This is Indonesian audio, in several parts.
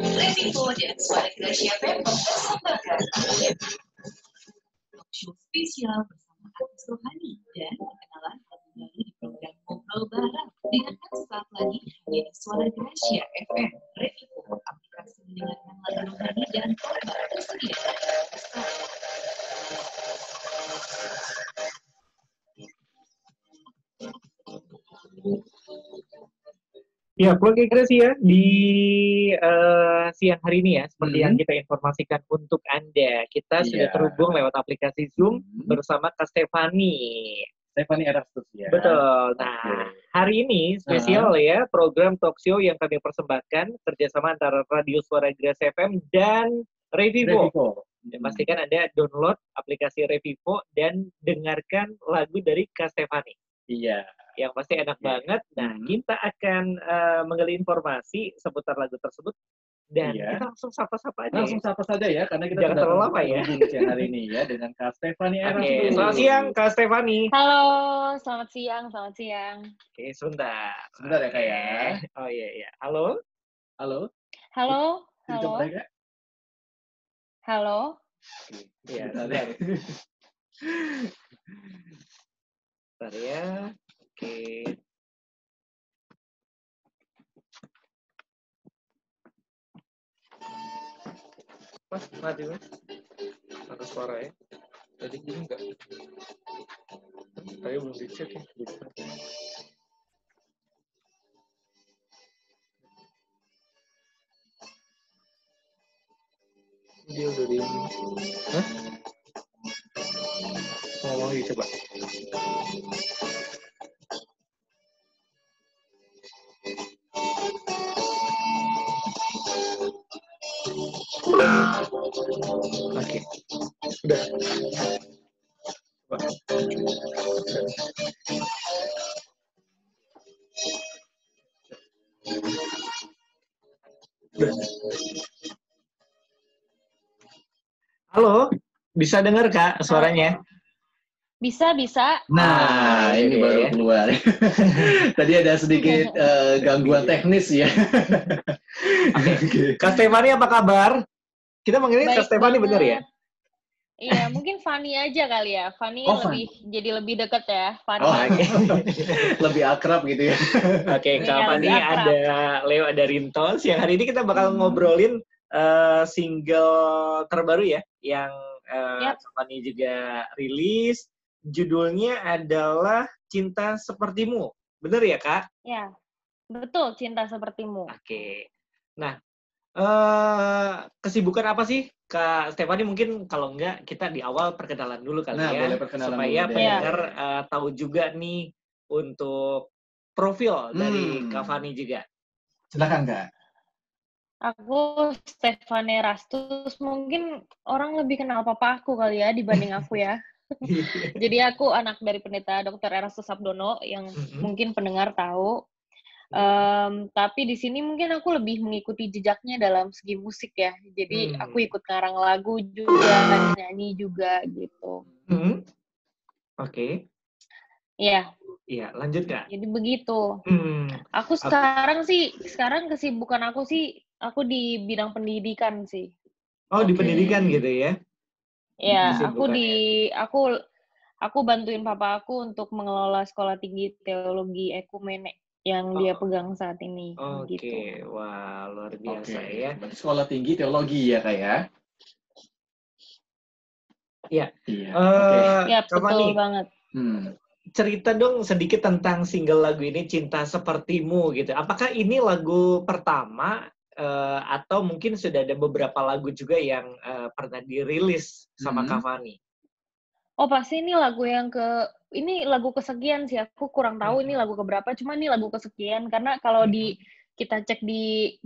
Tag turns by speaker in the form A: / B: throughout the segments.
A: Revivo dan Suara Gracia FM mempersembahkan show spesial bersama Agus Rohani dan perkenalan lagu baru di program Ngobrol Bareng. Dengarkan sesaat lagi hanya di Suara Gracia FM. Revivo, aplikasi mendengarkan lagu rohani dan korban tersedia bersama.
B: Ya, Keluarga Gracia di siang hari ini ya, seperti yang kita informasikan untuk Anda. Kita sudah terhubung lewat aplikasi Zoom bersama Kak Stefani.
C: Stefani Erastus ya.
B: Betul. Nah, hari ini spesial ya, program talk show yang kami persembahkan kerjasama antara Radio Suara Gracia FM dan Revivo. Pastikan Anda download aplikasi Revivo dan dengarkan lagu dari Kak Stefani.
C: Iya.
B: Yang pasti enak banget. Nah, kita akan menggali informasi seputar lagu tersebut dan kita langsung sapa-sapa aja.
C: Langsung sapa saja ya, karena kita
B: jangan terlalu lama ya.
C: Siang hari ini ya dengan Kak Stefani Erastus.
B: Selamat siang Kak Stefani.
D: Halo, selamat siang, selamat siang.
B: Oke, sebentar.
C: Sebentar ya Kak ya.
B: Oh iya. Halo.
D: Halo.
C: Coba Kak.
D: Halo.
B: Iya, sebentar. Bentar ya. Oke. Mas, mati mas. Ada suara ya. Tadi gini enggak? Tadi belum dicek ya. Dia udah di... Hah? Ngomong lagi coba. Oke. Udah. Coba. Udah. Halo, bisa dengar Kak suaranya?
D: Bisa.
C: Nah, ini baru keluar. Tadi ada sedikit gangguan teknis ya.
B: Kak Stefani apa kabar? Kita manggilnya Kak Stefani bener ya?
D: Iya, mungkin Fani aja kali ya. Fani jadi lebih deket ya. Fani.
C: Lebih akrab gitu ya.
B: Oke, Kak Fani ada Leo, ada Rinto. Siang hari ini kita bakal ngobrolin single terbaru ya, yang Kak Fani juga rilis. Judulnya adalah Cinta Sepertimu. Bener ya, Kak?
D: Ya, betul. Cinta Sepertimu.
B: Oke. Nah, kesibukan apa sih, Kak Stefani? Mungkin kalau enggak, kita di awal perkenalan dulu kali ya.
C: Boleh perkenalan
B: supaya
C: dulu
B: pendengar tahu juga nih untuk profil dari Kak Fani juga.
C: Silakan, Kak.
D: Aku Stefani Erastus. Mungkin orang lebih kenal papa aku kali ya dibanding aku ya. Jadi aku anak dari pendeta Dr. Erastus Sabdono yang mungkin pendengar tahu. Tapi di sini mungkin aku lebih mengikuti jejaknya dalam segi musik ya. Jadi aku ikut ngarang lagu juga, nyanyi juga gitu.
B: Oke.
D: Iya.
B: Iya, lanjut Kak.
D: Jadi begitu. Aku sekarang kesibukan aku sih, aku di bidang pendidikan sih.
B: Oh, di pendidikan gitu ya?
D: Iya, aku bantuin papa aku untuk mengelola sekolah tinggi teologi ekumene yang dia pegang saat ini.
B: Oke,
D: gitu.
B: Wah luar biasa ya.
C: Sekolah tinggi teologi ya Kak ya?
B: Iya.
D: Ya, betul banget.
B: Cerita dong sedikit tentang single lagu ini, Cinta Sepertimu gitu. Apakah ini lagu pertama atau mungkin sudah ada beberapa lagu juga yang pernah dirilis sama Kak Fani?
D: Oh, pasti ini lagu kesekian sih. Aku kurang tahu ini lagu keberapa, cuma ini lagu kesekian. Karena kalau kita cek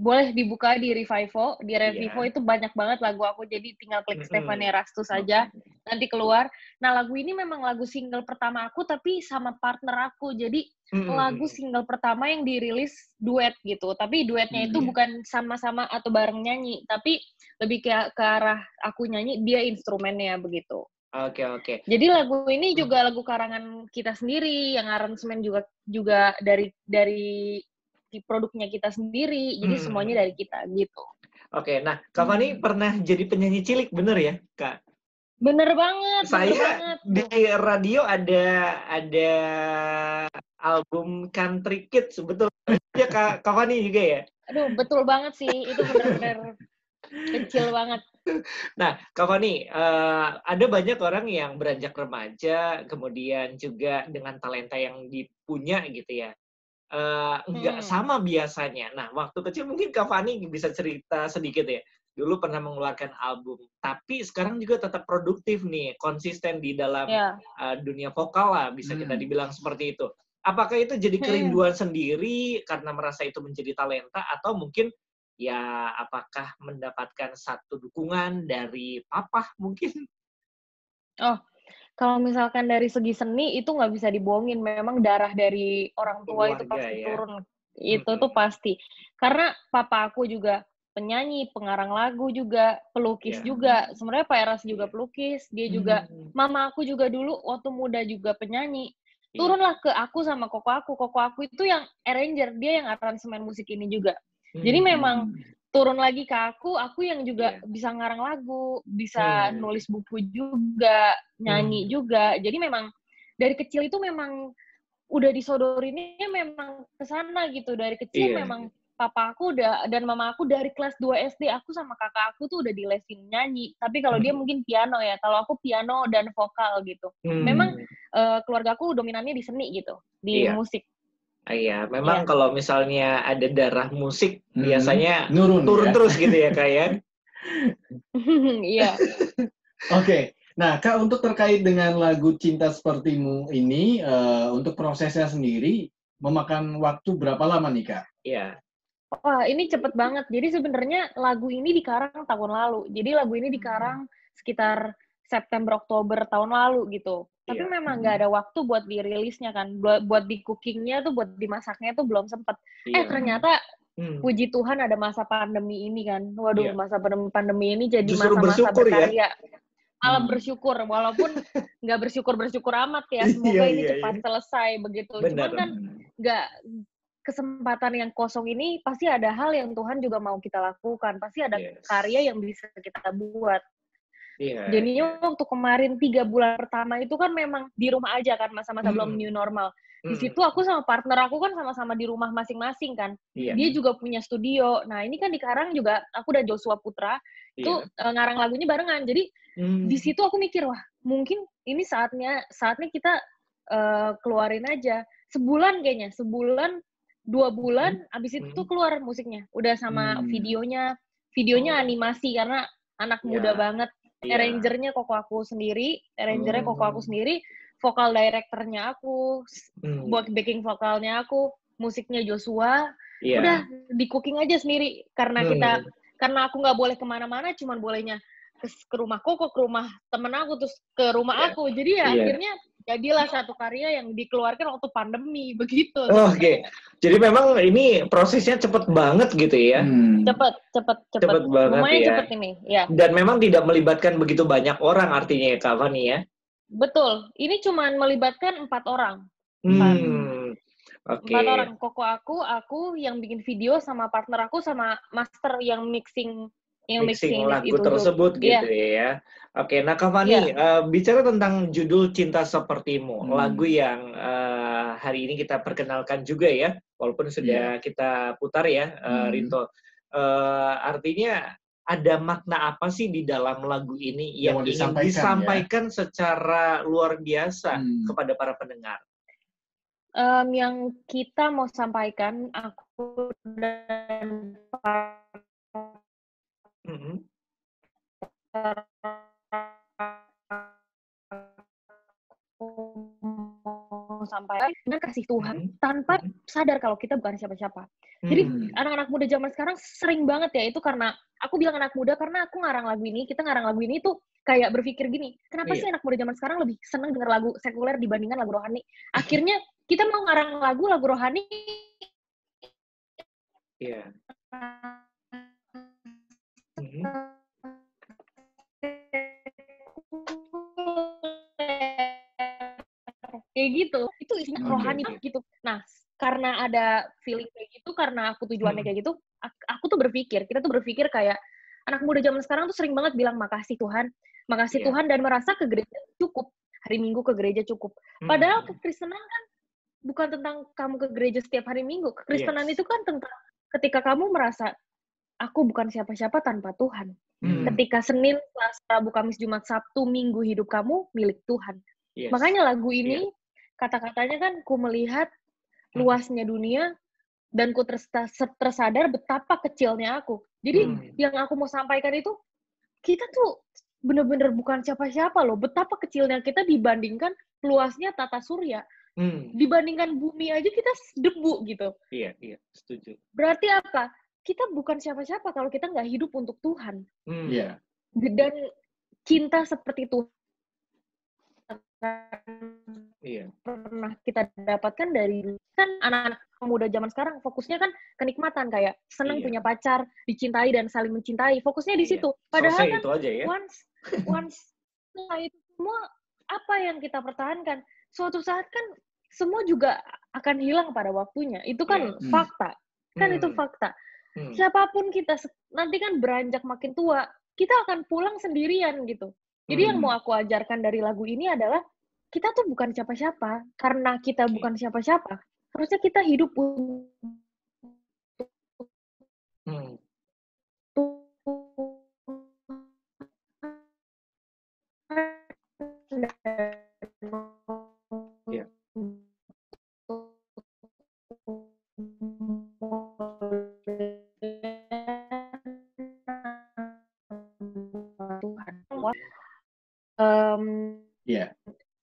D: boleh dibuka di Revivo. Di Revivo itu banyak banget lagu aku, jadi tinggal klik Stefania Rastus saja, nanti keluar. Nah, lagu ini memang lagu single pertama aku, tapi sama partner aku. Jadi lagu single pertama yang dirilis duet gitu. Tapi duetnya itu bukan sama-sama atau bareng nyanyi, tapi lebih ke arah aku nyanyi, dia instrumennya begitu.
B: Oke.
D: Jadi lagu ini juga lagu karangan kita sendiri, yang aransemen juga dari produknya kita sendiri. Jadi semuanya dari kita gitu.
B: Oke, nah Kak Fani pernah jadi penyanyi cilik, bener ya, Kak?
D: Bener banget.
B: Di radio ada album Country Kids, betul ya Kak Fani juga ya?
D: Aduh, betul banget sih. Itu bener-bener kecil banget.
B: Nah, Kak Fani, ada banyak orang yang beranjak remaja, kemudian juga dengan talenta yang dipunya gitu ya. Nggak sama biasanya. Nah, waktu kecil mungkin Kak Fani bisa cerita sedikit ya. Dulu pernah mengeluarkan album, tapi sekarang juga tetap produktif nih, konsisten di dalam dunia vokal lah, bisa kita dibilang seperti itu. Apakah itu jadi kerinduan sendiri karena merasa itu menjadi talenta, atau mungkin ya apakah mendapatkan satu dukungan dari papa mungkin?
D: Oh, kalau misalkan dari segi seni itu nggak bisa dibohongin. Memang darah dari orang tua itu pasti turun. Itu tuh pasti. Karena papa aku juga penyanyi, pengarang lagu juga, pelukis juga. Sebenarnya Pak Eras juga pelukis. Dia juga, mama aku juga dulu waktu muda juga penyanyi. Turunlah ke aku sama koko aku. Koko aku itu yang arranger, dia yang aransemen musik ini juga. Jadi memang turun lagi ke aku yang juga bisa ngarang lagu, bisa nulis buku juga, nyanyi juga. Jadi memang dari kecil itu memang udah disodorinnya memang ke sana gitu. Dari kecil memang papa aku dan mama aku dari kelas 2 SD, aku sama kakak aku tuh udah dilesin nyanyi. Tapi kalau dia mungkin piano ya, kalau aku piano dan vokal gitu. Memang keluarga aku dominannya di seni gitu, di musik.
B: Iya, memang kalau misalnya ada darah musik, biasanya turun terus gitu ya, Kak ya?
D: Iya.
C: Oke. Nah, Kak, untuk terkait dengan lagu Cinta Sepertimu ini, untuk prosesnya sendiri, memakan waktu berapa lama nih, Kak?
B: Iya.
D: Wah, ini cepet banget. Jadi sebenarnya lagu ini dikarang tahun lalu. Jadi lagu ini dikarang sekitar September, Oktober tahun lalu gitu. Tapi memang nggak ada waktu buat dirilisnya kan. Buat di cookingnya tuh, buat dimasaknya tuh belum sempet. Ternyata puji Tuhan ada masa pandemi ini kan. Waduh, masa pandemi ini jadi masa-masa berkarya. Malah bersyukur, walaupun nggak bersyukur amat ya. Semoga ini cepat selesai begitu. Cuman kan nggak, kesempatan yang kosong ini pasti ada hal yang Tuhan juga mau kita lakukan. Pasti ada karya yang bisa kita buat. Jadinya waktu kemarin 3 bulan pertama itu kan memang di rumah aja kan, masa-masa belum new normal. Di situ aku sama partner aku kan sama-sama di rumah masing-masing kan. Dia juga punya studio. Nah, ini kan di Karang juga aku dan Joshua Putra itu ngarang lagunya barengan. Jadi di situ aku mikir, wah, mungkin ini saatnya kita keluarin aja. Sebulan kayaknya, 2 bulan abis itu keluar musiknya. Udah sama videonya animasi karena anak muda banget. Arrangernya koko aku sendiri, vokal directornya aku, buat backing vokalnya aku, musiknya Joshua. Udah di cooking aja sendiri karena aku nggak boleh kemana-mana, cuman bolehnya ke rumah koko, ke rumah temen aku, terus ke rumah aku. Jadi ya akhirnya jadilah satu karya yang dikeluarkan waktu pandemi begitu.
B: Oke. Jadi memang ini prosesnya cepet banget gitu ya?
D: Cepet banget. Lumayan
B: ya.
D: Cepet ini, ya.
B: Dan memang tidak melibatkan begitu banyak orang artinya ya, Kak Fani ya?
D: Betul. Ini cuma melibatkan 4 orang. 4 orang. Koko aku yang bikin video, sama partner aku, sama master yang mixing
B: lagu
D: itu
B: tersebut gitu ya. Oke, nah Kak Fani, bicara tentang judul Cinta Sepertimu, lagu yang hari ini kita perkenalkan juga ya, walaupun sudah kita putar ya, Rinto. Artinya ada makna apa sih di dalam lagu ini yang ingin disampaikan secara luar biasa kepada para pendengar?
D: Yang kita mau sampaikan, aku dan mau mau sampaikan dengan kasih Tuhan tanpa sadar kalau kita bukan siapa-siapa. Jadi anak-anak muda zaman sekarang sering banget ya, itu karena aku bilang anak muda karena aku ngarang lagu ini, kita ngarang lagu ini tuh kayak berpikir gini, kenapa sih anak muda zaman sekarang lebih seneng denger lagu sekuler dibandingkan lagu rohani? Akhirnya kita mau ngarang lagu rohani.
B: Iya.
D: Kayak gitu, itu isinya rohani gitu. Nah, karena ada feeling kayak gitu, karena aku tujuannya kayak gitu, aku tuh kita tuh berpikir kayak anak muda zaman sekarang tuh sering banget bilang makasih Tuhan, dan merasa ke gereja cukup, hari Minggu ke gereja cukup. Padahal kekristenan kan bukan tentang kamu ke gereja setiap hari Minggu. Kekristenan itu kan tentang ketika kamu merasa aku bukan siapa-siapa tanpa Tuhan. Ketika Senin, Selasa, Rabu, Kamis, Jumat, Sabtu, Minggu hidup kamu milik Tuhan. Makanya lagu ini kata-katanya kan ku melihat luasnya dunia dan ku tersadar betapa kecilnya aku. Jadi yang aku mau sampaikan itu kita tuh bener-bener bukan siapa-siapa loh. Betapa kecilnya kita dibandingkan luasnya tata surya. Dibandingkan bumi aja kita debu gitu.
B: Iya, setuju.
D: Berarti apa? Kita bukan siapa-siapa kalau kita nggak hidup untuk Tuhan.
C: Iya.
D: Dan cinta seperti itu pernah kita dapatkan dari kan anak-anak muda zaman sekarang fokusnya kan kenikmatan, kayak senang punya pacar, dicintai dan saling mencintai, fokusnya di situ. Padahal kan
B: itu aja, ya?
D: once itu semua apa yang kita pertahankan suatu saat kan semua juga akan hilang pada waktunya. Itu kan fakta. Kan itu fakta. Siapapun kita nanti kan beranjak makin tua, kita akan pulang sendirian gitu. Jadi yang mau aku ajarkan dari lagu ini adalah kita tuh bukan siapa-siapa. Karena kita bukan siapa-siapa, harusnya kita hidup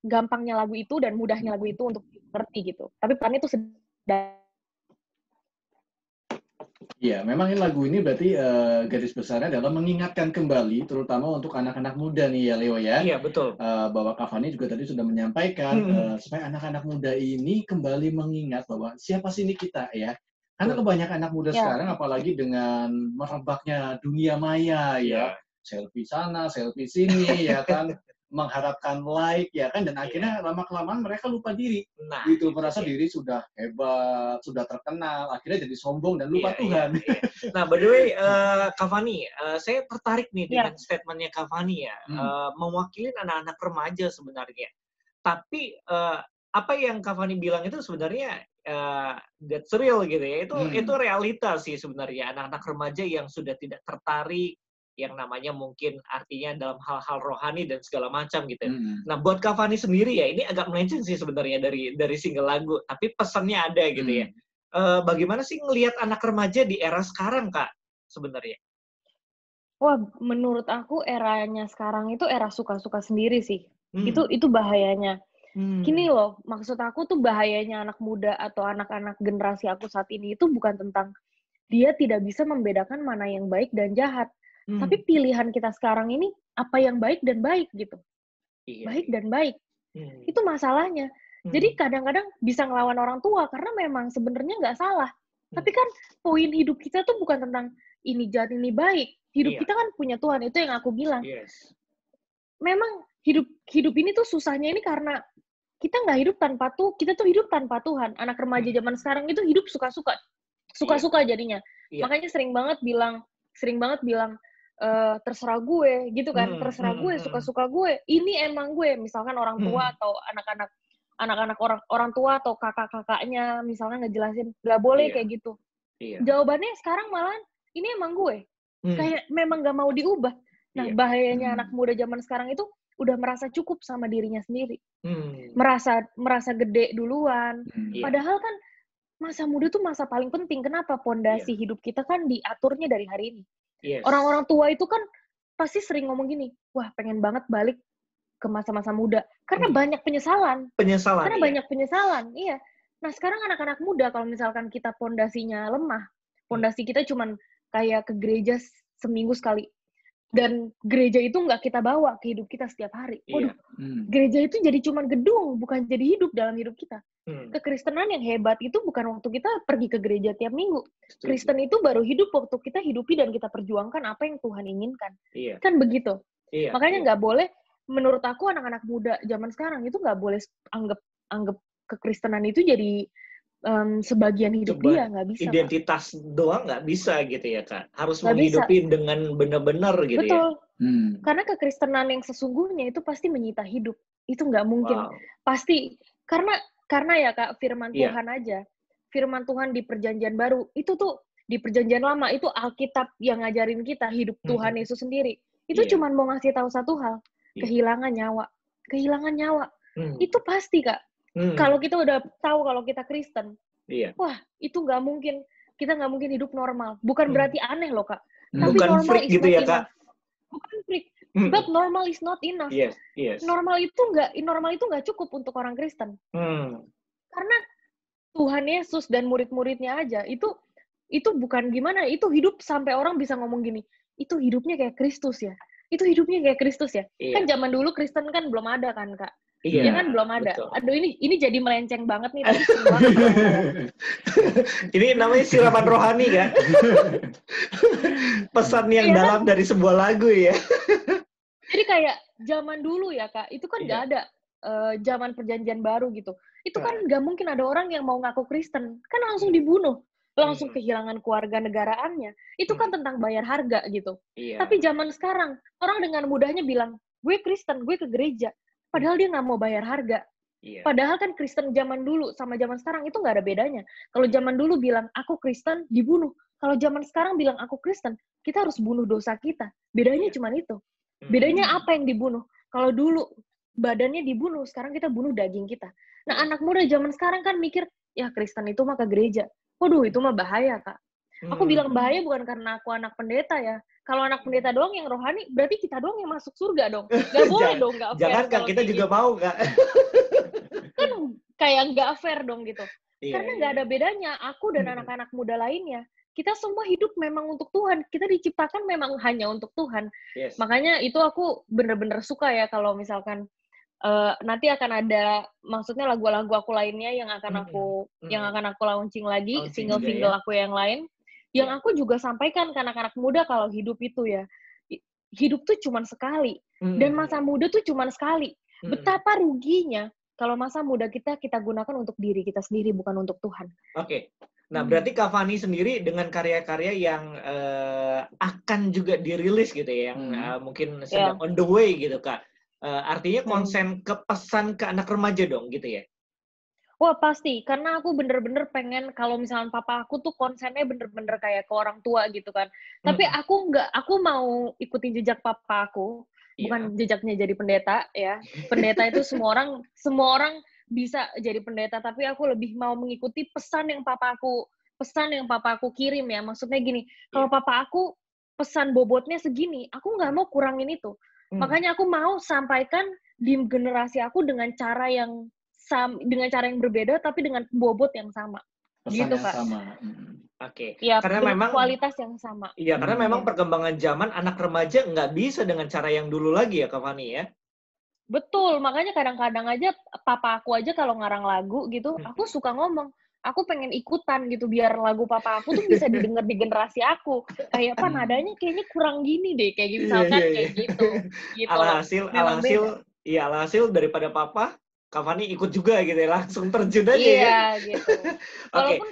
D: gampangnya lagu itu dan mudahnya lagu itu untuk ngerti gitu. Tapi perannya itu
C: Iya, memang lagu ini berarti garis besarnya adalah mengingatkan kembali, terutama untuk anak-anak muda nih ya, Leo ya.
B: Iya, betul.
C: Bahwa Kak Fani juga tadi sudah menyampaikan supaya anak-anak muda ini kembali mengingat bahwa siapa sih ini kita ya. Karena kebanyakan anak muda sekarang, apalagi dengan merebaknya dunia maya ya, selfie sana, selfie sini ya kan, mengharapkan like ya kan, dan akhirnya lama-kelamaan mereka lupa diri. Gitu, merasa diri sudah hebat, sudah terkenal, akhirnya jadi sombong dan lupa Tuhan.
B: Nah, by the way, Kak Fani, saya tertarik nih dengan statementnya Kak Fani ya, mewakili anak-anak remaja sebenarnya. Tapi apa yang Kak Fani bilang itu sebenarnya that's real gitu ya. Itu realita sih sebenarnya, anak-anak remaja yang sudah tidak tertarik yang namanya mungkin artinya dalam hal-hal rohani dan segala macam gitu. Nah, buat Kak Fani sendiri ya, ini agak melenceng sih sebenarnya dari single lagu, tapi pesannya ada gitu ya. Bagaimana sih ngelihat anak remaja di era sekarang, Kak, sebenarnya?
D: Wah, menurut aku eranya sekarang itu era suka-suka sendiri sih. Itu bahayanya. Gini loh, maksud aku tuh bahayanya anak muda atau anak-anak generasi aku saat ini itu bukan tentang dia tidak bisa membedakan mana yang baik dan jahat. Tapi pilihan kita sekarang ini apa yang baik dan baik gitu. Baik dan baik. Itu masalahnya. Jadi kadang-kadang bisa ngelawan orang tua karena memang sebenarnya nggak salah. Tapi kan poin hidup kita tuh bukan tentang ini jahat, ini baik. Hidup kita kan punya Tuhan, itu yang aku bilang. Memang hidup ini tuh susahnya ini karena kita nggak hidup tanpa kita tuh hidup tanpa Tuhan. Anak remaja zaman sekarang itu hidup suka-suka jadinya. Makanya sering banget bilang terserah gue gitu kan, terserah gue, suka-suka gue, ini emang gue. Misalkan orang tua atau anak-anak orang tua atau kakak-kakaknya misalnya ngejelasin nggak boleh kayak gitu. Jawabannya sekarang malah ini emang gue, kayak memang nggak mau diubah. Nah, bahayanya anak muda zaman sekarang itu udah merasa cukup sama dirinya sendiri, merasa gede duluan. Padahal kan masa muda tuh masa paling penting. Kenapa? Pondasi hidup kita kan diaturnya dari hari ini. Orang-orang tua itu kan pasti sering ngomong gini, wah pengen banget balik ke masa-masa muda karena banyak penyesalan.
B: Penyesalan.
D: Karena banyak penyesalan, iya. Nah, sekarang anak-anak muda kalau misalkan kita pondasinya lemah, pondasi kita cuman kayak ke gereja seminggu sekali. Dan gereja itu nggak kita bawa ke hidup kita setiap hari. Waduh, gereja itu jadi cuman gedung, bukan jadi hidup dalam hidup kita. Kekristenan yang hebat itu bukan waktu kita pergi ke gereja tiap minggu. Kristen itu baru hidup waktu kita hidupi dan kita perjuangkan apa yang Tuhan inginkan. Kan begitu. Makanya nggak boleh, menurut aku anak-anak muda zaman sekarang itu nggak boleh anggap kekristenan itu jadi sebagian hidup dia, nggak bisa.
B: Identitas doang nggak bisa gitu ya, Kak. Harus menghidupi dengan benar-benar gitu.
D: Betul. Karena kekristenan yang sesungguhnya itu pasti menyita hidup. Itu nggak mungkin. Pasti. Karena ya, Kak, firman Tuhan aja. Firman Tuhan di Perjanjian Baru. Itu tuh, di Perjanjian Lama, itu Alkitab yang ngajarin kita hidup Tuhan Yesus sendiri. Itu cuma mau ngasih tahu satu hal. Kehilangan nyawa. Kehilangan nyawa. Itu pasti, Kak. Kalau kita udah tahu kalau kita Kristen, wah, itu nggak mungkin. Kita nggak mungkin hidup normal. Bukan berarti aneh loh, Kak. Tapi
B: bukan
D: normal
B: freak
D: is
B: gitu
D: not
B: ya,
D: enough.
B: Kak.
D: Bukan freak. But normal is not enough.
B: Yes.
D: Normal itu nggak cukup untuk orang Kristen. Karena Tuhan Yesus dan murid-muridnya aja itu bukan gimana, itu hidup sampai orang bisa ngomong gini, itu hidupnya kayak Kristus ya. Itu hidupnya kayak Kristus ya. Kan zaman dulu Kristen kan belum ada kan, Kak. Ya kan belum ada.
B: Betul.
D: Aduh, ini jadi melenceng banget nih. Tapi
B: ini namanya siraman rohani kan? Pesan yang dalam dari sebuah lagu ya.
D: Jadi kayak zaman dulu ya, Kak, itu kan nggak ada zaman Perjanjian Baru gitu. Itu kan nggak mungkin ada orang yang mau ngaku Kristen. Kan langsung dibunuh. Langsung kehilangan keluarga negaraannya. Itu kan tentang bayar harga gitu. Tapi zaman sekarang, orang dengan mudahnya bilang, gue Kristen, gue ke gereja. Padahal dia nggak mau bayar harga. Padahal kan Kristen zaman dulu sama zaman sekarang itu nggak ada bedanya. Kalau zaman dulu bilang, aku Kristen, dibunuh. Kalau zaman sekarang bilang, aku Kristen, kita harus bunuh dosa kita. Bedanya cuma itu. Bedanya apa yang dibunuh? Kalau dulu badannya dibunuh, sekarang kita bunuh daging kita. Nah, anak muda zaman sekarang kan mikir, ya Kristen itu mah ke gereja. Waduh, itu mah bahaya, Kak. Aku bilang bahaya bukan karena aku anak pendeta ya. Kalau anak pendeta doang yang rohani, berarti kita doang yang masuk surga dong. Gak boleh dong, gak fair.
B: Jangan, Kak, kita juga
D: gitu.
B: mau, Kak.
D: Kan kayak gak fair dong gitu. Karena gak ada bedanya, aku dan anak-anak muda lainnya. Kita semua hidup memang untuk Tuhan. Kita diciptakan memang hanya untuk Tuhan. Makanya itu aku bener-bener suka ya kalau misalkan nanti akan ada, maksudnya lagu-lagu aku lainnya yang akan aku launching lagi, single-single aku yang lain. Yang aku juga sampaikan ke anak-anak muda kalau hidup itu ya, hidup tuh cuma sekali. Dan masa muda tuh cuma sekali. Betapa ruginya kalau masa muda kita gunakan untuk diri kita sendiri, bukan untuk Tuhan.
B: Oke. Nah, berarti Kak Fani sendiri dengan karya-karya yang akan juga dirilis gitu ya, yang mungkin sedang on the way gitu, Kak. Artinya konsen ke pesan ke anak remaja dong gitu ya?
D: Wah, pasti. Karena aku bener-bener pengen kalau misalnya papa aku tuh konsennya bener-bener kayak ke orang tua gitu kan. Tapi aku mau ikutin jejak papa aku. Bukan jejaknya jadi pendeta ya. Pendeta itu semua orang bisa jadi pendeta. Tapi aku lebih mau mengikuti pesan yang papa aku kirim ya. Maksudnya gini, kalau papa aku pesan bobotnya segini, aku nggak mau kurangin itu. Makanya aku mau sampaikan di generasi aku dengan cara yang berbeda tapi dengan bobot yang sama.
C: Pesan
D: gitu,
C: yang
D: Kak.
C: sama.
D: Oke. Ya, karena memang kualitas yang sama.
B: Iya, karena memang perkembangan zaman anak remaja nggak bisa dengan cara yang dulu lagi ya, Kak Fani ya.
D: Betul, makanya kadang-kadang aja papa aku aja kalau ngarang lagu gitu, aku suka ngomong, aku pengen ikutan gitu biar lagu papa aku tuh bisa didengar di generasi aku. Kayak apa nadanya kayaknya kurang gini deh, kayak gitu misalkan kayak gitu.
B: Alhasil daripada papa, Kak Fani ikut juga gitu ya, langsung terjun aja ya.
D: Iya, gitu. Walaupun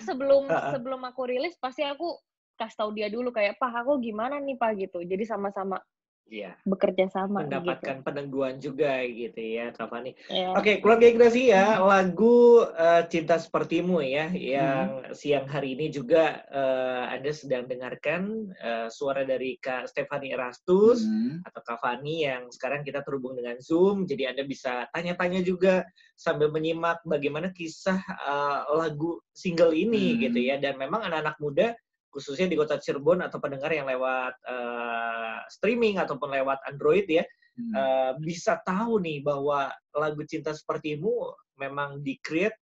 D: sebelum aku rilis, pasti aku kasih tahu dia dulu kayak, Pak, aku gimana nih, Pak, gitu. Jadi sama-sama bekerja sama.
B: Mendapatkan
D: gitu.
B: peneguhan juga gitu ya, Kak Fani.
D: Yeah.
B: Oke, keluarga Gracia, lagu Cinta Sepertimu ya, yang siang hari ini juga Anda sedang dengarkan suara dari Kak Stephanie Erastus atau Kak Fani yang sekarang kita terhubung dengan Zoom, jadi Anda bisa tanya-tanya juga sambil menyimak bagaimana kisah lagu single ini gitu ya, dan memang anak-anak muda khususnya di kota Cirebon atau pendengar yang lewat streaming ataupun lewat Android ya, bisa tahu nih bahwa lagu Cinta Sepertimu memang di-create,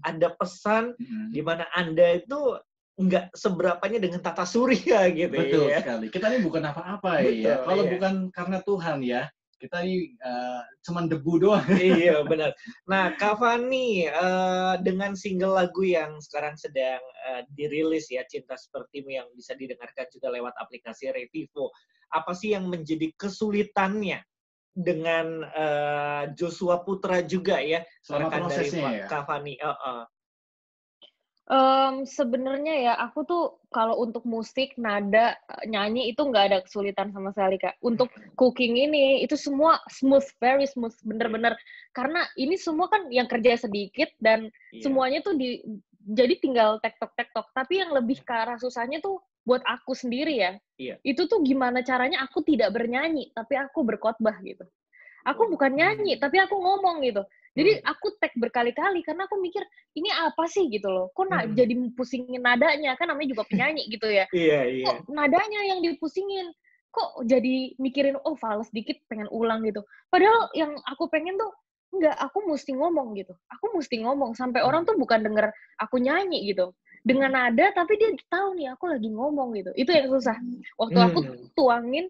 B: ada pesan di mana Anda itu nggak seberapanya dengan Tata Surya gitu.
C: Betul
B: ya.
C: sekali. Kita ini bukan apa-apa ya. Kalau bukan karena Tuhan ya, kita ini cuman debu doang.
B: Iya, benar. Nah, Kak Fani, dengan single lagu yang sekarang sedang dirilis ya, Cinta Sepertimu, yang bisa didengarkan juga lewat aplikasi Revivo, apa sih yang menjadi kesulitannya dengan Joshua Putra juga ya,
C: Selama
B: rekan dari
C: prosesnya ya?
B: Kak Fani?
D: Sebenarnya ya, aku tuh kalau untuk musik, nada, nyanyi itu nggak ada kesulitan sama sekali, Kak. Untuk cooking ini, itu semua smooth, very smooth, bener-bener. Karena ini semua kan yang kerja sedikit dan semuanya tuh jadi tinggal tektok-tektok. Tapi yang lebih ke arah susahnya tuh buat aku sendiri ya. Itu tuh gimana caranya aku tidak bernyanyi, tapi aku berkhotbah gitu. Aku bukan nyanyi, tapi aku ngomong gitu. Jadi aku tag berkali-kali karena aku mikir ini apa sih gitu loh. Kok jadi pusingin nadanya, kan namanya juga penyanyi gitu ya. Kok nadanya yang dipusingin? Kok jadi mikirin fals dikit pengen ulang gitu. Padahal yang aku pengen tuh enggak, aku mesti ngomong gitu. Aku mesti ngomong sampai orang tuh bukan denger aku nyanyi gitu. Dengan nada tapi dia tahu nih aku lagi ngomong gitu. Itu yang susah. Waktu aku tuangin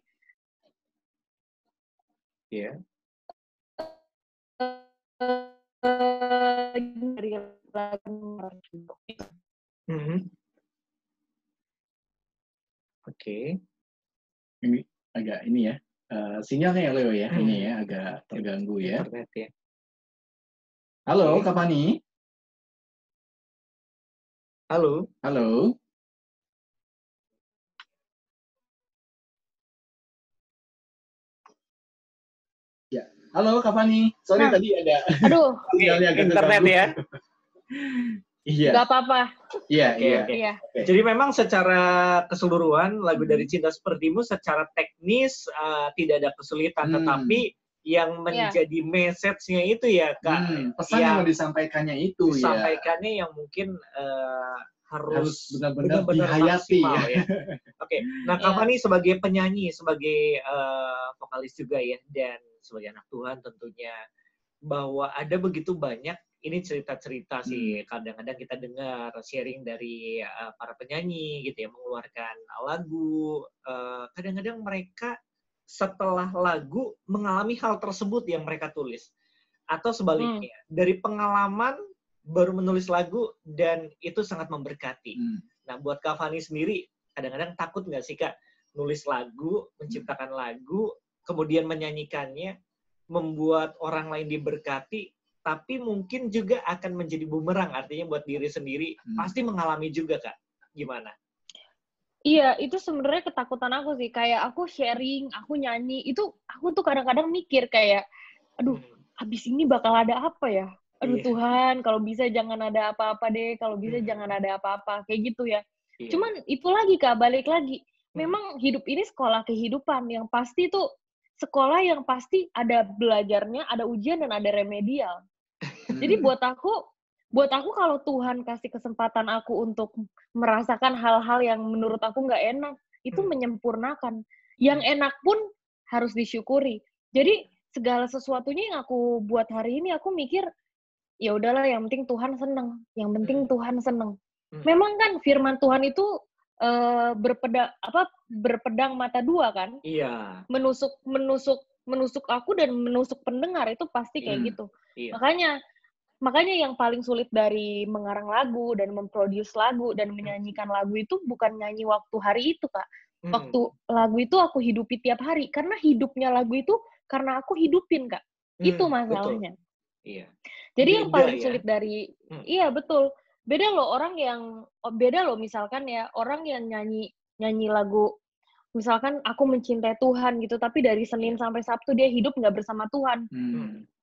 D: dari lagu
C: Ini agak ini ya, sinyalnya ya Leo ya, ini ya agak terganggu ya.
B: Internet ya.
C: Halo, Kak Fani.
B: Halo.
C: Halo. Ya, halo Kak Fani. Sorry tadi ada.
D: Aduh.
C: Sinyalnya agak
B: internet
C: terganggu.
B: ya.
C: Iya.
D: Nggak apa-apa.
C: Iya.
B: Jadi memang secara keseluruhan lagu dari Cinta Sepertimu secara teknis tidak ada kesulitan, tetapi yang menjadi message-nya itu ya Kak,
C: pesan yang mau disampaikannya itu
B: disampaikannya yang mungkin harus
C: benar-benar dihayati
B: ya. Nah Kak Fani sebagai penyanyi, sebagai vokalis juga ya, dan sebagai anak Tuhan tentunya, bahwa ada begitu banyak ini cerita-cerita sih, kadang-kadang kita dengar sharing dari para penyanyi gitu ya, mengeluarkan lagu, kadang-kadang mereka setelah lagu mengalami hal tersebut yang mereka tulis, atau sebaliknya dari pengalaman baru menulis lagu dan itu sangat memberkati. Nah buat Kak Fani sendiri kadang-kadang takut nggak sih Kak nulis lagu, menciptakan lagu, kemudian menyanyikannya, membuat orang lain diberkati, tapi mungkin juga akan menjadi bumerang, artinya buat diri sendiri pasti mengalami juga Kak, gimana?
D: Iya, itu sebenarnya ketakutan aku sih. Kayak aku sharing, aku nyanyi, itu aku tuh kadang-kadang mikir kayak, aduh, habis ini bakal ada apa ya? Aduh Tuhan, kalau bisa jangan ada apa-apa deh, kalau bisa jangan ada apa-apa, kayak gitu ya. Cuman itu lagi Kak, balik lagi. Memang hidup ini sekolah kehidupan, yang pasti tuh sekolah yang pasti ada belajarnya, ada ujian dan ada remedial. Jadi buat aku kalau Tuhan kasih kesempatan aku untuk merasakan hal-hal yang menurut aku nggak enak, itu menyempurnakan. Yang enak pun harus disyukuri. Jadi segala sesuatunya yang aku buat hari ini, aku mikir, ya udahlah, yang penting Tuhan seneng. Yang penting Tuhan seneng. Memang kan firman Tuhan itu berpedang mata dua kan?
B: Iya.
D: Menusuk aku dan menusuk pendengar, itu pasti kayak gitu.
B: Iya.
D: Makanya yang paling sulit dari mengarang lagu dan memproduce lagu dan menyanyikan lagu itu bukan nyanyi waktu hari itu, Kak. Waktu lagu itu aku hidupi tiap hari. Karena hidupnya lagu itu karena aku hidupin, Kak. Itu masalahnya.
B: Betul. Iya.
D: Jadi
B: Beda
D: yang paling
B: ya?
D: sulit dari... Iya, betul. Beda loh misalkan ya, orang yang nyanyi lagu, misalkan aku mencintai Tuhan gitu, tapi dari Senin sampai Sabtu dia hidup nggak bersama Tuhan.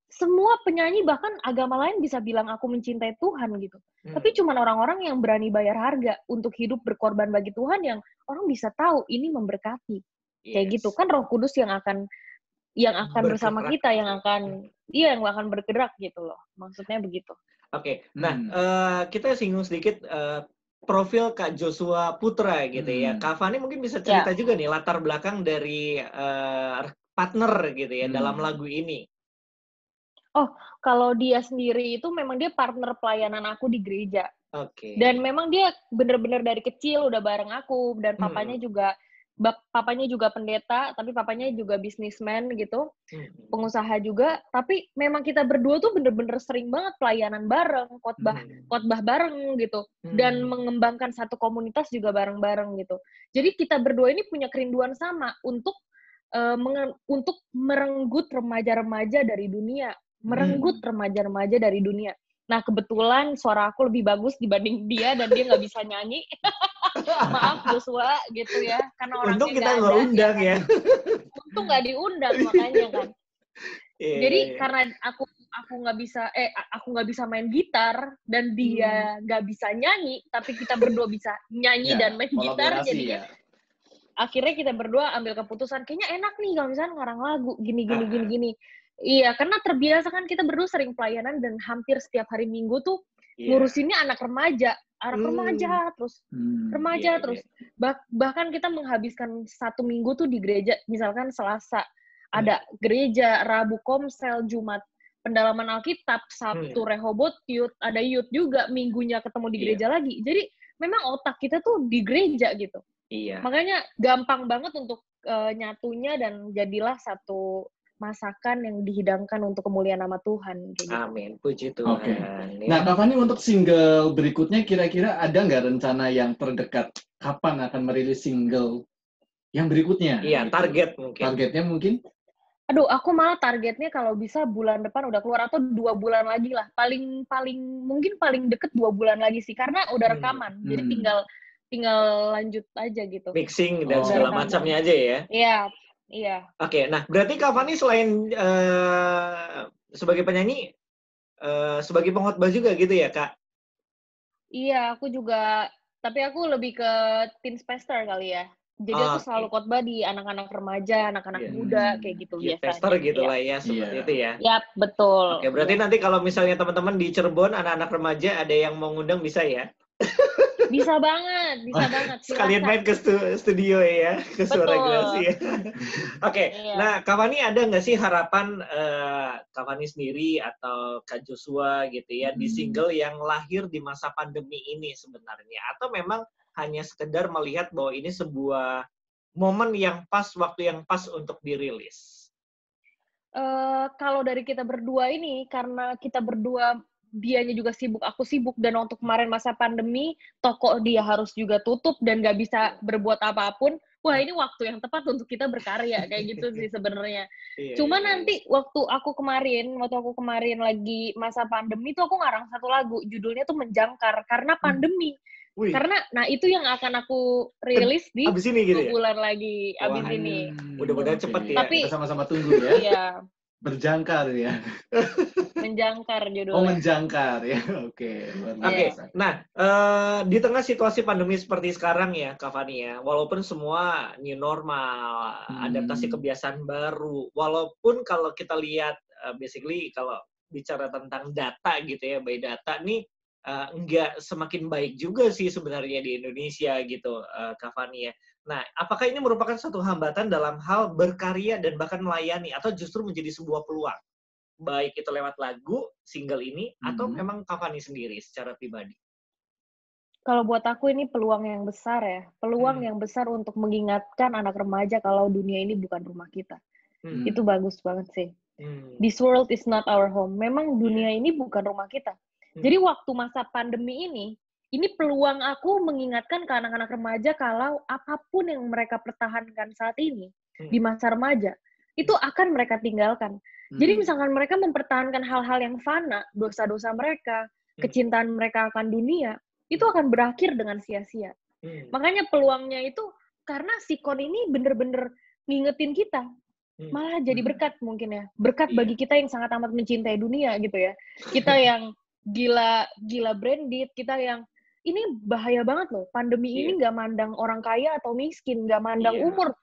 D: Semua penyanyi bahkan agama lain bisa bilang aku mencintai Tuhan gitu. Tapi cuma orang-orang yang berani bayar harga untuk hidup berkorban bagi Tuhan yang orang bisa tahu ini memberkati. Kayak gitu kan Roh Kudus yang akan bersama kita, yang akan bergerak gitu loh. Maksudnya begitu.
B: Oke. Nah, kita singgung sedikit profil Kak Joshua Putra gitu ya. Kak Fani mungkin bisa cerita juga nih latar belakang dari partner gitu ya dalam lagu ini?
D: Oh, kalau dia sendiri itu memang dia partner pelayanan aku di gereja.
B: Oke.
D: Dan memang dia bener-bener dari kecil udah bareng aku, dan papanya juga pendeta, tapi papanya juga businessman gitu, pengusaha juga. Tapi memang kita berdua tuh bener-bener sering banget pelayanan bareng, khotbah bareng gitu, dan mengembangkan satu komunitas juga bareng-bareng gitu. Jadi kita berdua ini punya kerinduan sama untuk merenggut remaja-remaja dari dunia, Nah, kebetulan suara aku lebih bagus dibanding dia, dan dia nggak bisa nyanyi. Maaf Joshua gitu ya, karena orangnya
B: Untung kita nggak undang ya.
D: Untung nggak diundang makanya kan. Jadi karena aku nggak bisa main gitar dan dia nggak bisa nyanyi, tapi kita berdua bisa nyanyi dan main gitar, jadinya akhirnya kita berdua ambil keputusan kayaknya enak nih kalau misalnya ngarang lagu gini. Iya, karena terbiasa kan kita berdua sering pelayanan dan hampir setiap hari Minggu tuh ngurusinnya anak remaja terus. Bahkan kita menghabiskan 1 minggu tuh di gereja, misalkan Selasa ada gereja, Rabu komsel, Jumat pendalaman Alkitab, Sabtu Rehoboth Youth, ada youth juga, Minggunya ketemu di gereja lagi. Jadi memang otak kita tuh di gereja gitu.
B: Iya.
D: Makanya gampang banget untuk nyatunya, dan jadilah satu masakan yang dihidangkan untuk kemuliaan nama Tuhan. Gitu.
B: Amin, puji Tuhan.
C: Oke. Nah, Kak Fani, untuk single berikutnya kira-kira ada nggak rencana yang terdekat? Kapan akan merilis single yang berikutnya?
B: Iya,
C: gitu. Targetnya mungkin?
D: Aduh, aku malah targetnya kalau bisa bulan depan udah keluar, atau 2 bulan lagi lah. Mungkin paling deket 2 bulan lagi sih, karena udah rekaman. Jadi tinggal lanjut aja gitu.
B: Mixing dan segala macamnya aja ya?
D: Iya.
B: Oke, nah berarti Kak Fani selain sebagai penyanyi, sebagai pengkhotbah juga gitu ya, Kak?
D: Iya, aku juga, tapi aku lebih ke teen pastor kali ya. Jadi aku selalu khotbah di anak-anak remaja, anak-anak muda, kayak gitu biasanya.
B: Pastor gitu lah ya, seperti itu ya?
D: Yap, betul.
B: Oke, berarti nanti kalau misalnya teman-teman di Cirebon, anak-anak remaja ada yang mau ngundang bisa ya?
D: Bisa banget.
B: Sekalian main ke studio ya, ke Suara Grasi ya. Oke, nah Kak Fani ada nggak sih harapan Kak Fani sendiri atau Kak Joshua gitu ya di single yang lahir di masa pandemi ini sebenarnya? Atau memang hanya sekedar melihat bahwa ini sebuah momen yang pas, waktu yang pas untuk dirilis?
D: Kalau dari kita berdua ini, karena kita berdua dianya juga sibuk, aku sibuk, dan waktu kemarin masa pandemi, toko dia harus juga tutup dan nggak bisa berbuat apapun. Wah, ini waktu yang tepat untuk kita berkarya, kayak gitu sih sebenarnya. Cuma nanti waktu aku kemarin lagi masa pandemi tuh aku ngarang satu lagu, judulnya tuh Menjangkar, karena pandemi. Karena, nah itu yang akan aku rilis di 2 bulan lagi abis ini.
B: Mudah-mudahan cepet ya.
C: Tapi kita sama-sama tunggu ya.
D: Iya.
C: Berjangkar ya.
D: Menjangkar judulnya.
C: Oh, menjangkar ya. Oke.
B: Nah, di tengah situasi pandemi seperti sekarang ya, Kak Fani ya, walaupun semua new normal, adaptasi kebiasaan baru, walaupun kalau kita lihat basically kalau bicara tentang data gitu ya, by data nih nggak semakin baik juga sih sebenarnya di Indonesia gitu, Kak Fani ya. Nah, apakah ini merupakan suatu hambatan dalam hal berkarya dan bahkan melayani, atau justru menjadi sebuah peluang? Baik itu lewat lagu, single ini, atau memang Kak Fani sendiri secara pribadi?
D: Kalau buat aku ini peluang yang besar ya. Peluang yang besar untuk mengingatkan anak remaja kalau dunia ini bukan rumah kita. Itu bagus banget sih. This world is not our home. Memang dunia ini bukan rumah kita. Jadi waktu masa pandemi ini peluang aku mengingatkan ke anak-anak remaja kalau apapun yang mereka pertahankan saat ini di masa remaja, itu akan mereka tinggalkan. Jadi misalkan mereka mempertahankan hal-hal yang fana, dosa-dosa mereka, kecintaan mereka akan dunia, itu akan berakhir dengan sia-sia. Makanya peluangnya itu karena sikon ini bener-bener ngingetin kita. Malah jadi berkat mungkin ya. Berkat bagi kita yang sangat amat mencintai dunia gitu ya. Kita yang gila branded, kita yang ini bahaya banget loh. Pandemi ini nggak mandang orang kaya atau miskin, nggak mandang umur.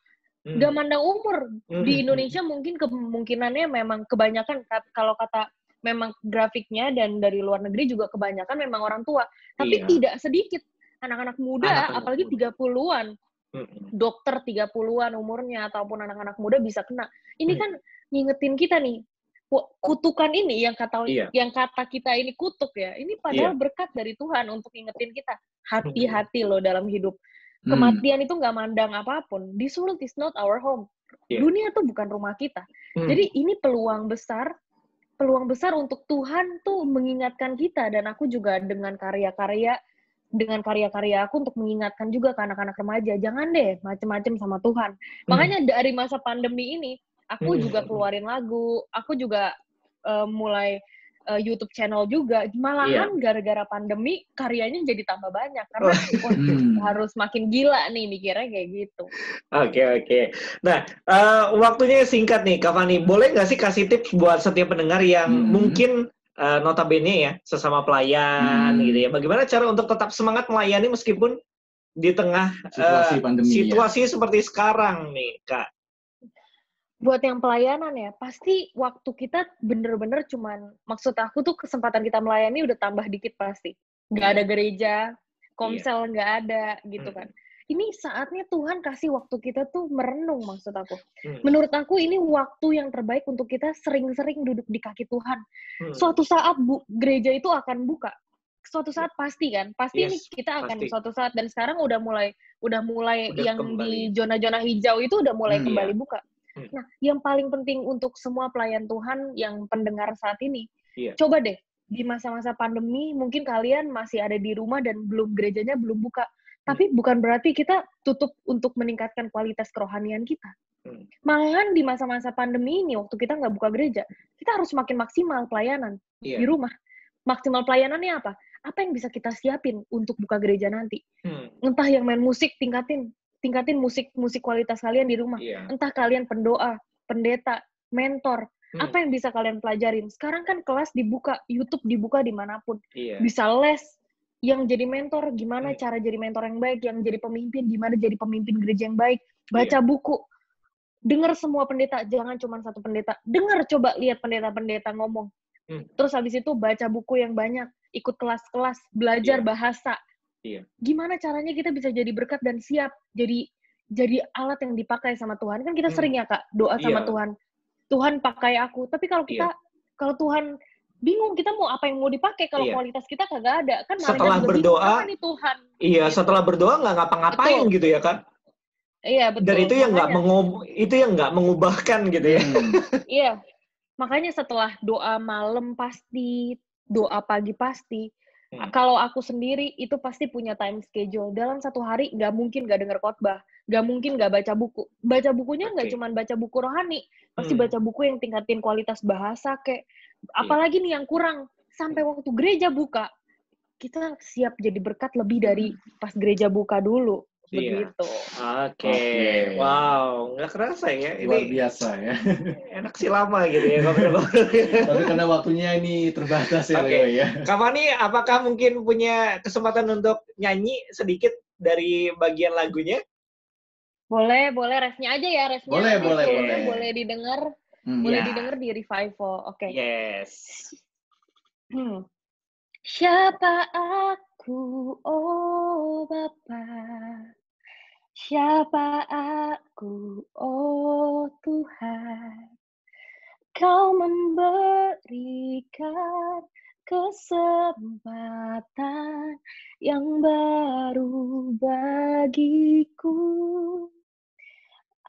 D: Nggak mandang umur. Di Indonesia mungkin kemungkinannya memang kebanyakan, kalau kata memang grafiknya dan dari luar negeri juga kebanyakan memang orang tua. Tapi tidak sedikit anak-anak muda, apalagi 30-an. dokter 30-an umurnya ataupun anak-anak muda bisa kena. Ini kan ngingetin kita nih, kutukan ini yang kata kita ini kutuk ya. Ini padahal berkat dari Tuhan untuk ngingetin kita. Hati-hati loh dalam hidup. Kematian itu nggak mandang apapun. This world is not our home. Dunia tuh bukan rumah kita. Jadi ini peluang besar untuk Tuhan tuh mengingatkan kita, dan aku juga dengan karya-karya aku untuk mengingatkan juga ke anak-anak remaja, jangan deh macem-macem sama Tuhan. Makanya dari masa pandemi ini, aku juga keluarin lagu, aku juga mulai YouTube channel juga, malahan gara-gara pandemi karyanya jadi tambah banyak, karena harus makin gila nih mikirnya kayak gitu.
B: Oke. Nah, waktunya singkat nih, Kak Fani. Boleh nggak sih kasih tips buat setiap pendengar yang mungkin notabene ya, sesama pelayan gitu ya. Bagaimana cara untuk tetap semangat melayani meskipun di tengah situasi seperti sekarang nih, Kak?
D: Buat yang pelayanan ya, pasti waktu kita bener-bener cuman, maksud aku tuh kesempatan kita melayani udah tambah dikit pasti. Nggak ada gereja, komsel nggak ada gitu kan. Ini saatnya Tuhan kasih waktu kita tuh merenung, maksud aku. Menurut aku ini waktu yang terbaik untuk kita sering-sering duduk di kaki Tuhan. Suatu saat gereja itu akan buka. Suatu saat pasti kan, ini kita akan suatu saat, dan sekarang udah mulai yang kembali. Di zona-zona hijau itu udah mulai kembali buka. Nah, yang paling penting untuk semua pelayan Tuhan yang pendengar saat ini, coba deh, di masa-masa pandemi, mungkin kalian masih ada di rumah dan gerejanya belum buka. Tapi bukan berarti kita tutup untuk meningkatkan kualitas kerohanian kita. Malahan di masa-masa pandemi ini, waktu kita nggak buka gereja, kita harus makin maksimal pelayanan di rumah. Maksimal pelayanannya apa? Apa yang bisa kita siapin untuk buka gereja nanti? Entah yang main musik, tingkatin musik kualitas kalian di rumah. Entah kalian pendoa, pendeta, mentor, apa yang bisa kalian pelajarin. Sekarang kan kelas dibuka, YouTube dibuka dimanapun. Bisa les, yang jadi mentor, gimana cara jadi mentor yang baik, yang jadi pemimpin, gimana jadi pemimpin gereja yang baik. Baca buku, dengar semua pendeta, jangan cuma satu pendeta. Dengar, coba lihat pendeta-pendeta ngomong. Terus habis itu baca buku yang banyak, ikut kelas-kelas, belajar bahasa. Gimana caranya kita bisa jadi berkat dan siap jadi alat yang dipakai sama Tuhan. Kan kita sering ya Kak doa sama Tuhan. Tuhan pakai aku. Tapi kalau Tuhan bingung kita mau apa yang mau dipakai kalau kualitas kita kagak ada. Kan
B: setelah berdoa
D: nih Tuhan.
B: Setelah berdoa nggak ngapa-ngapain gitu ya kan.
D: Iya, betul.
B: Dan itu yang nggak mengubahkan gitu ya.
D: Iya. Makanya setelah doa malam pasti, doa pagi pasti. Kalau aku sendiri itu pasti punya time schedule. Dalam satu hari nggak mungkin nggak dengar khotbah, nggak mungkin nggak baca buku. Baca bukunya nggak cuma baca buku rohani, pasti baca buku yang tingkatin kualitas bahasa kayak. Apalagi nih yang kurang, sampai waktu gereja buka, kita siap jadi berkat lebih dari pas gereja buka dulu. Begitu.
B: Oke. Wow, nggak kerasa ya. Ini
C: luar biasa ya.
B: Enak sih lama gitu ya.
C: Tapi karena waktunya ini terbatas ya.
B: Kak Fani, apakah mungkin punya kesempatan untuk nyanyi sedikit dari bagian lagunya?
D: Boleh, refnya aja ya. Refnya boleh didengar. Boleh didengar di Revival. Oke.
B: Yes.
D: Siapa aku, oh Bapa? Siapa aku, oh Tuhan? Kau memberikan kesempatan yang baru bagiku.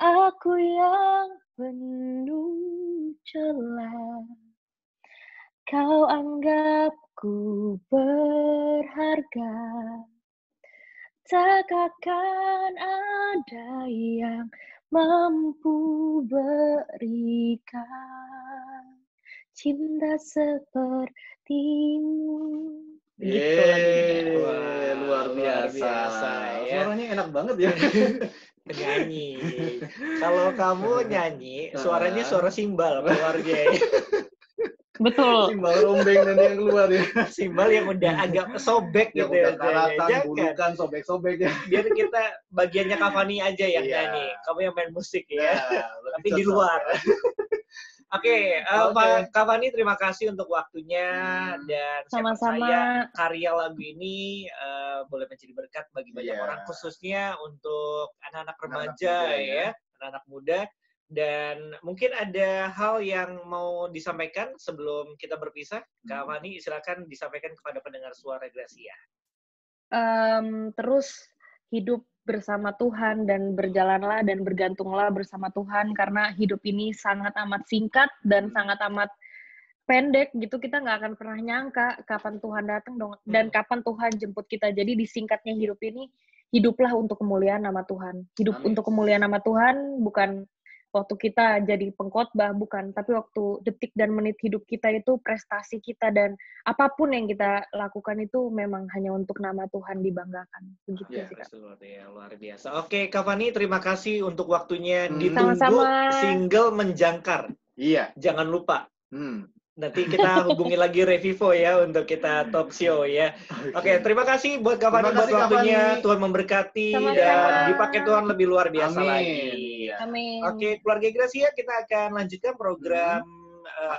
D: Aku yang penuh celah, kau anggapku berharga. Tak akan ada yang mampu berikan cinta sepertimu.
C: Luar biasa ya. Suaranya enak banget ya.
B: Nyanyi. Kalau kamu nyanyi, suaranya suara simbal keluarga.
D: Betul.
C: Simbal rombeng dan yang keluar ya.
B: Simbal yang udah agak sobek gitu ya.
C: Karatan, bulukan, sobek-sobek ya.
B: Biar kita bagiannya Kak Fani aja yang nyanyi. Kamu yang main musik ya. Tapi di luar. Oke, Kak Fani terima kasih untuk waktunya dan saya
D: Sama-sama.
B: percaya karya lagu ini boleh menjadi berkat bagi banyak orang, khususnya untuk anak-anak remaja ya, anak-anak muda. Dan mungkin ada hal yang mau disampaikan sebelum kita berpisah. Kak Fani, silakan disampaikan kepada pendengar Suara Gracia.
D: Terus hidup bersama Tuhan dan berjalanlah dan bergantunglah bersama Tuhan karena hidup ini sangat amat singkat dan sangat amat pendek gitu. Kita nggak akan pernah nyangka kapan Tuhan datang dan kapan Tuhan jemput kita. Jadi disingkatnya hidup ini, hiduplah untuk kemuliaan nama Tuhan. Hidup untuk kemuliaan nama Tuhan bukan waktu kita jadi pengkhotbah, bukan, tapi waktu detik dan menit hidup kita itu prestasi kita dan apapun yang kita lakukan itu memang hanya untuk nama Tuhan dibanggakan. Begitu sih, Kak.
B: Luar biasa. Oke, Kak Fani, terima kasih untuk waktunya. Ditunggu
D: Sama-sama.
B: single Menjangkar.
C: Iya.
B: Jangan lupa. Nanti kita hubungi lagi Revivo ya untuk kita talk show ya. Oke, terima kasih buat Kak Fani buat waktunya. Tuhan memberkati dan dipakai Tuhan lebih luar biasa lagi.
D: Amin.
B: Oke, keluarga Gracia, kita akan lanjutkan program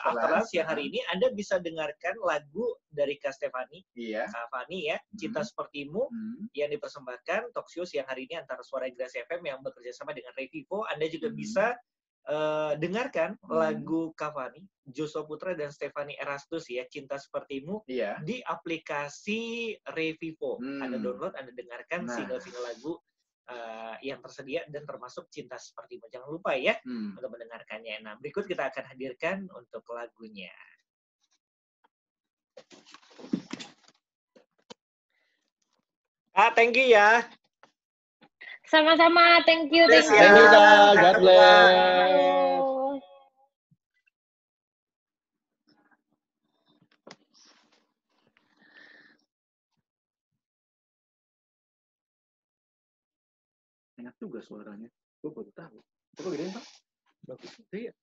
B: Afterlife yang hari ini. Anda bisa dengarkan lagu dari Kak Stefani, Kak Fani ya, Cinta Sepertimu, yang dipersembahkan talk show yang hari ini antara Suara Gracia FM yang bekerja sama dengan Revivo. Anda juga bisa dengarkan lagu Kak Fani, Joshua Putra dan Stefani Erastus ya, Cinta Sepertimu di aplikasi Revivo. Anda download, Anda dengarkan single-single lagu yang tersedia dan termasuk Cinta Sepertimu. Jangan lupa ya untuk mendengarkannya. Nah, berikut kita akan hadirkan untuk lagunya. Thank you ya.
D: Sama-sama, thank you.
C: Thank you, Kak. God bless.
D: Halo.
C: Enak juga suaranya. Gue baru tahu. Coba gedein, Pak. Bagus. Iya.